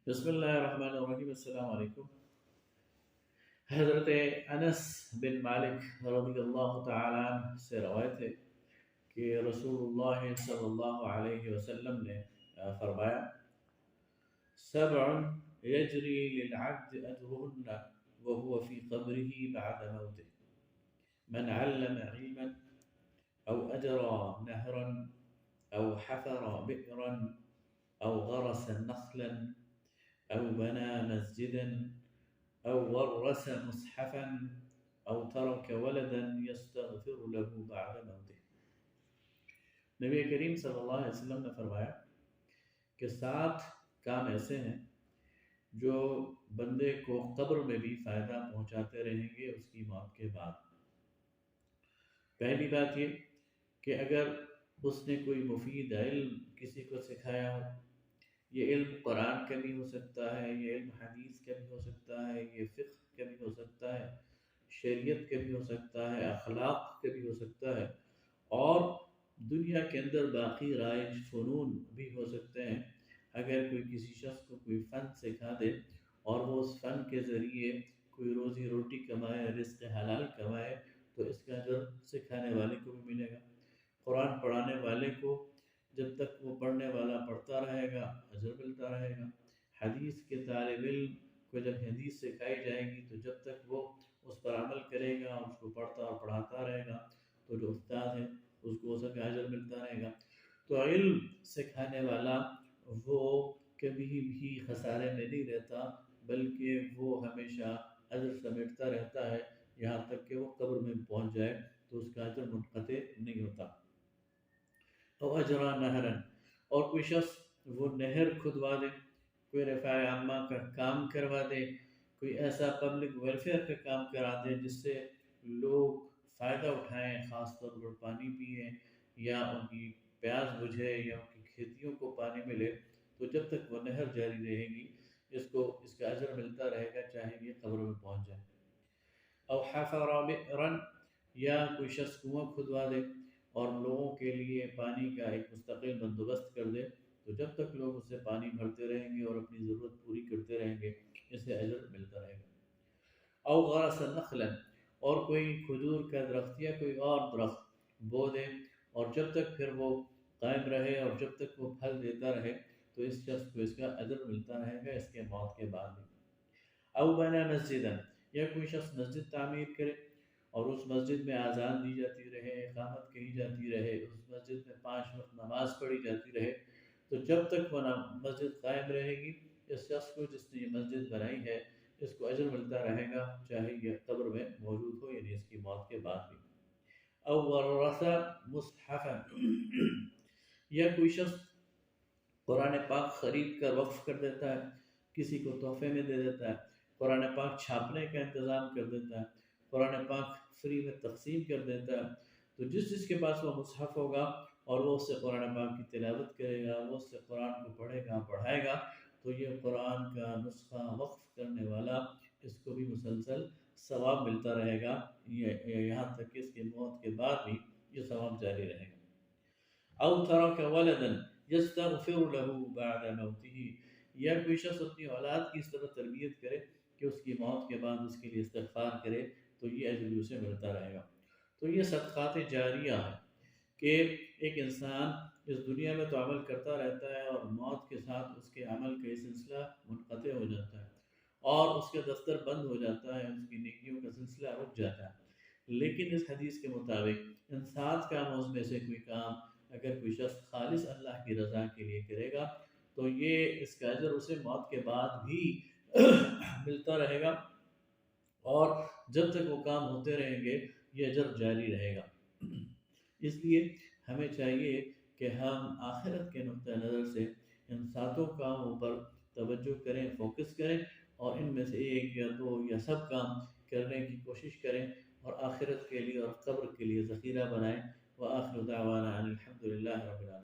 بسم اللہ الرحمن الرحیم۔ السلام علیکم۔ حضرت انس بن مالک رضی اللہ تعالیٰ عنہ سے روایت ہے کہ رسول اللہ صلی اللہ علیہ وسلم نے فرمایا: سبع یجری للعبد اجرهن وهو في قبره بعد موته، من علم علما او اجرى نهرا او حفر بئرا او غرس نخلا أو بنى مسجدا أو ورث مصحفا أو ترك ولدا يستغفر له بعد موته۔ نبی کریم صلی اللہ علیہ وسلم نے فرمایا کہ 7 کام ایسے ہیں جو بندے کو قبر میں بھی فائدہ پہنچاتے رہیں گے اس کی موت کے بعد۔ پہلی بات یہ کہ اگر اس نے کوئی مفید علم کسی کو سکھایا ہو، یہ علم قرآن کا بھی ہو سکتا ہے، یہ علم حدیث کا بھی ہو سکتا ہے، یہ فقہ کا بھی ہو سکتا ہے، شریعت کا بھی ہو سکتا ہے، اخلاق کا بھی ہو سکتا ہے، اور دنیا کے اندر باقی رائج فنون بھی ہو سکتے ہیں۔ اگر کوئی کسی شخص کو کوئی فن سکھا دے اور وہ اس فن کے ذریعے کوئی روزی روٹی کمائے، رزق حلال کمائے، تو اس کا اجر سکھانے والے کو بھی ملے گا۔ قرآن پڑھانے والے کو جب تک وہ پڑھنے والا پڑھتا رہے گا اجر ملتا رہے گا۔ حدیث کے طالب علم کو جب حدیث سکھائی جائے گی تو جب تک وہ اس پر عمل کرے گا، اس کو پڑھتا اور پڑھاتا رہے گا، تو جو استاد ہے اس کو اس کا اجر ملتا رہے گا۔ تو علم سکھانے والا وہ کبھی بھی خسارے میں نہیں رہتا، بلکہ وہ ہمیشہ اجر سمیٹتا رہتا ہے، یہاں تک کہ وہ قبر میں پہنچ جائے تو اس کا اجر منقطع نہیں ہوتا۔ او اجرا نہرن، اور کوئی شخص وہ نہر کھدوا دے، کوئی رفع عامہ کا کام کروا دے، کوئی ایسا پبلک ویلفیئر کا کام کرا دے جس سے لوگ فائدہ اٹھائیں، خاص طور پر پانی پئیں یا ان کی پیاس بجھے یا ان کی کھیتیوں کو پانی ملے، تو جب تک وہ نہر جاری رہے گی اس کا اجر ملتا رہے گا، چاہے یہ قبر میں پہنچ جائے۔ او حفر بئرا، یا کوئی شخص کنواں کھدوا دے اور لوگوں کے لیے پانی کا ایک مستقل بندوبست کر دے، تو جب تک لوگ اس سے پانی بھرتے رہیں گے اور اپنی ضرورت پوری کرتے رہیں گے اسے اجر ملتا رہے گا۔ او غرس نخلا، اور کوئی کھجور کا درخت یا کوئی اور درخت بو دے اور جب تک پھر وہ قائم رہے اور جب تک وہ پھل دیتا رہے تو اس شخص کو اس کا اجر ملتا رہے گا اس کے موت کے بعد بھی۔ او بنا مسجدا، یا کوئی شخص مسجد تعمیر کرے اور اس مسجد میں اذان دی جاتی رہے، اقامت کہی جاتی رہے، اس مسجد میں 5 وقت نماز پڑھی جاتی رہے، تو جب تک وہ مسجد قائم رہے گی اس شخص کو جس نے یہ مسجد بنائی ہے اس کو اجر ملتا رہے گا، چاہے یہ قبر میں موجود ہو، یعنی اس کی موت کے بعد بھی۔ او ورث مصحفا، یا کوئی شخص قرآن پاک خرید کر وقف کر دیتا ہے، کسی کو تحفے میں دے دیتا ہے، قرآن پاک چھاپنے کا انتظام کر دیتا ہے، قرآن پاک فری میں تقسیم کر دیتا ہے، تو جس کے پاس وہ مصحف ہوگا اور وہ اس سے قرآن پاک کی تلاوت کرے گا، وہ اس سے قرآن کو پڑھے گا، پڑھائے گا، تو یہ قرآن کا نسخہ وقف کرنے والا اس کو بھی مسلسل ثواب ملتا رہے گا، یہاں تک کہ اس کی موت کے بعد بھی یہ ثواب جاری رہے گا۔ او ترک ولدا یستغفر له بعد موته، یا کوئی شخص اپنی اولاد کی اس طرح تربیت کرے کہ اس کی موت کے بعد اس کے لیے استغفار کرے تو یہ اجر بھی اسے ملتا رہے گا۔ تو یہ صدقات جاریہ ہے کہ ایک انسان اس دنیا میں تو عمل کرتا رہتا ہے اور موت کے ساتھ اس کے عمل کا یہ سلسلہ منقطع ہو جاتا ہے اور اس کا دفتر بند ہو جاتا ہے، اس کی نیکیوں کا سلسلہ رک جاتا ہے۔ لیکن اس حدیث کے مطابق ان 7 کاموں میں سے کوئی کام اگر کوئی شخص خالص اللہ کی رضا کے لیے کرے گا تو یہ اس کا اجر اسے موت کے بعد بھی ملتا رہے گا اور جب تک وہ کام ہوتے رہیں گے یہ اجر جاری رہے گا۔ اس لیے ہمیں چاہیے کہ ہم آخرت کے نقطہ نظر سے ان 7 کاموں پر توجہ کریں، فوکس کریں اور ان میں سے 1 یا 2 یا سب کام کرنے کی کوشش کریں اور آخرت کے لیے اور قبر کے لیے ذخیرہ بنائیں۔ وآخر دعوانا ان الحمد للہ رب العالمین۔